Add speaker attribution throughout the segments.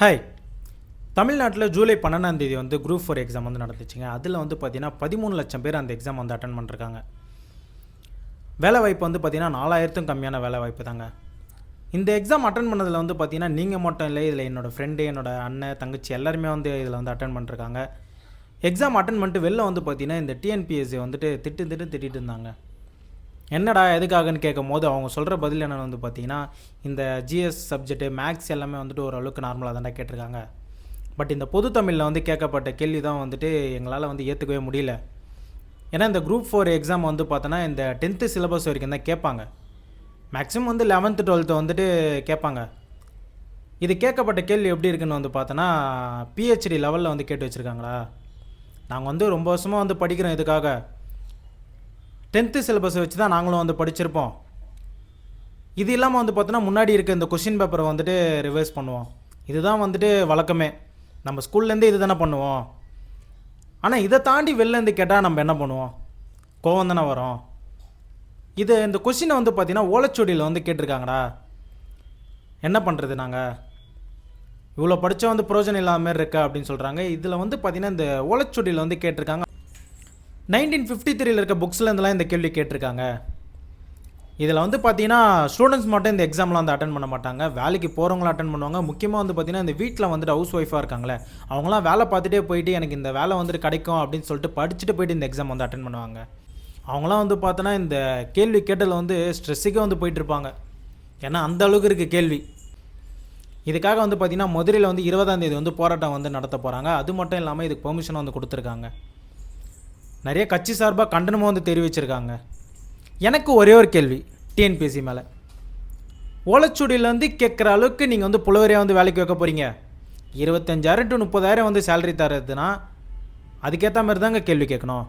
Speaker 1: Hi. தமிழ்நாட்டில் ஜூலை 12ஆம் தேதி வந்து குரூப் 4 எக்ஸாம் வந்து நடந்துச்சுங்க. அதில் வந்து பார்த்தீங்கன்னா 13 லட்சம் பேர் அந்த எக்ஸாம் வந்து அட்டன் பண்ணிருக்காங்க. வேலைவாய்ப்பு வந்து பார்த்தீங்கன்னா 4000க்கும் கம்மியான வேலைவாய்ப்பு தாங்க. இந்த எக்ஸாம் அட்டன் பண்ணதில் வந்து பார்த்தீங்கன்னா நீங்கள் மட்டும் இல்லை, இதில் என்னோடய ஃப்ரெண்டு, என்னோடய அண்ணன், தங்கச்சி எல்லாருமே வந்து இதில் வந்து அட்டன் பண்ணிருக்காங்க. எக்ஸாம் அட்டன் பண்ணிட்டு வெளில வந்து பார்த்தீங்கன்னா இந்த டிஎன்பிஎஸ்சி வந்துட்டு திட்டிட்டு இருந்தாங்க. என்னடா எதுக்காகன்னு கேட்கும்போது அவங்க சொல்கிற பதில் என்னென்னு வந்து பார்த்தீங்கன்னா, இந்த ஜிஎஸ் சப்ஜெக்ட்டு மேக்ஸ் எல்லாமே வந்துட்டு ஓரளவுக்கு நார்மலாக தானே கேட்டிருக்காங்க. பட் இந்த பொது தமிழில் வந்து கேட்கப்பட்ட கேள்வி தான் வந்துட்டு எங்களால் வந்து ஏற்றுக்கவே முடியல. ஏன்னா இந்த குரூப் 4 எக்ஸாம் வந்து பார்த்தோன்னா இந்த 10th சிலபஸ் வரைக்கும் தான் கேட்பாங்க. மேக்ஸிமம் வந்து 11th 12th வந்துட்டு கேட்பாங்க. இது கேட்கப்பட்ட கேள்வி எப்படி இருக்குன்னு வந்து பார்த்தோன்னா, பிஹெச்டி லெவலில் வந்து கேட்டு வச்சுருக்காங்களா? நாங்கள் வந்து ரொம்ப வருஷமாக வந்து படிக்கிறோம் இதுக்காக. 10th சிலபஸை வச்சு தான் நாங்களும் வந்து படிச்சிருப்போம். இது இல்லாமல் வந்து பார்த்தோன்னா முன்னாடி இருக்க இந்த கொஷின் பேப்பரை வந்துட்டு ரிவைஸ் பண்ணுவோம். இதுதான் வந்துட்டு வழக்கமே. நம்ம ஸ்கூல்லேருந்தே இது தானே பண்ணுவோம். ஆனால் இதை தாண்டி வெளிலேருந்து கேட்டால் நம்ம என்ன பண்ணுவோம்? கோவம் தானே வரும். இந்த கொஷினை வந்து பார்த்தீங்கன்னா ஓலைச்சுவடியில் வந்து கேட்டிருக்காங்கடா. என்ன பண்ணுறது நாங்கள்? இவ்வளோ படித்தா வந்து பிரயோஜனம் இல்லாத மாதிரி இருக்கா அப்படின்னு சொல்கிறாங்க. இதில் வந்து பார்த்தீங்கன்னா இந்த ஓலைச்சுவடியில் வந்து கேட்டிருக்காங்க. 1953 இருக்க புக்ஸ்லேருந்துலாம் இந்த கேள்வி கேட்டிருக்காங்க. இதில் வந்து பார்த்தீங்கன்னா ஸ்டூடெண்ட்ஸ் மட்டும் இந்த எக்ஸாம்லாம் வந்து அட்டன் பண்ண மாட்டாங்க. வேலைக்கு போகிறவங்களும் அட்டன் பண்ணுவாங்க. முக்கியமாக வந்து பார்த்தீங்கன்னா இந்த வீட்டில் வந்துட்டு ஹவுஸ் ஒய்ஃபாக இருக்காங்களே, அவங்களாம் வேலை பார்த்துட்டே போயிட்டு எனக்கு இந்த வேலை வந்துட்டு கிடைக்கும் அப்படின்னு சொல்லிட்டு படிச்சுட்டு போயிட்டு இந்த எக்ஸாம் வந்து அட்டன் பண்ணுவாங்க. அவங்களாம் வந்து பார்த்தோன்னா இந்த கேள்வி கேட்டதில் வந்து ஸ்ட்ரெஸ்ஸுக்கே வந்து போயிட்டுருப்பாங்க. ஏன்னா அந்த அளவுக்கு இருக்குது கேள்வி. இதுக்காக வந்து பார்த்திங்கன்னா மதுரையில் வந்து 20ஆம் தேதி வந்து போராட்டம் வந்து நடத்த போகிறாங்க. அது மட்டும் இல்லாமல் இதுக்கு பெர்மிஷன் வந்து கொடுத்துருக்காங்க. நிறைய கட்சி சார்பாக கண்டனமும் வந்து தெரிவிச்சிருக்காங்க. எனக்கு ஒரே ஒரு கேள்வி டிஎன்பிஎஸ்சி மேலே. ஓலைச்சுவடியிலேருந்து கேட்குற அளவுக்கு நீங்கள் வந்து புலவரையாக வந்து வேலைக்கு வைக்க போகிறீங்க. 25,000 to 30,000 வந்து சேலரி தரதுன்னா அதுக்கேற்ற மாதிரி தாங்க கேள்வி கேட்கணும்.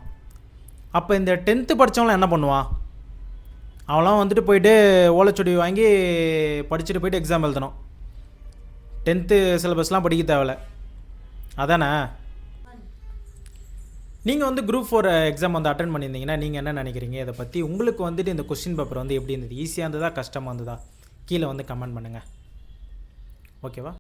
Speaker 1: அப்போ இந்த 10th படித்தவங்களாம் என்ன பண்ணுவான்? அவன்லாம் வந்துட்டு போயிட்டு ஓலைச்சுவடி வாங்கி படிச்சுட்டு போயிட்டு எக்ஸாம் எழுதணும். 10th சிலபஸ்லாம் படிக்க தேவையில்ல அதானே? நீங்கள் வந்து குரூப் 4 எக்ஸாம் வந்து அட்டன் பண்ணியிருந்தீங்கன்னா நீங்கள் என்ன நினைக்கிறீங்க? இதை பற்றி உங்களுக்கு வந்துட்டு இந்த கொஸ்டின் பேப்பர் வந்து எப்படி இருந்தது? ஈஸியாக இருந்ததா, கஷ்டமாக இருந்ததா? கீழே வந்து கமெண்ட் பண்ணுங்கள். ஓகேவா?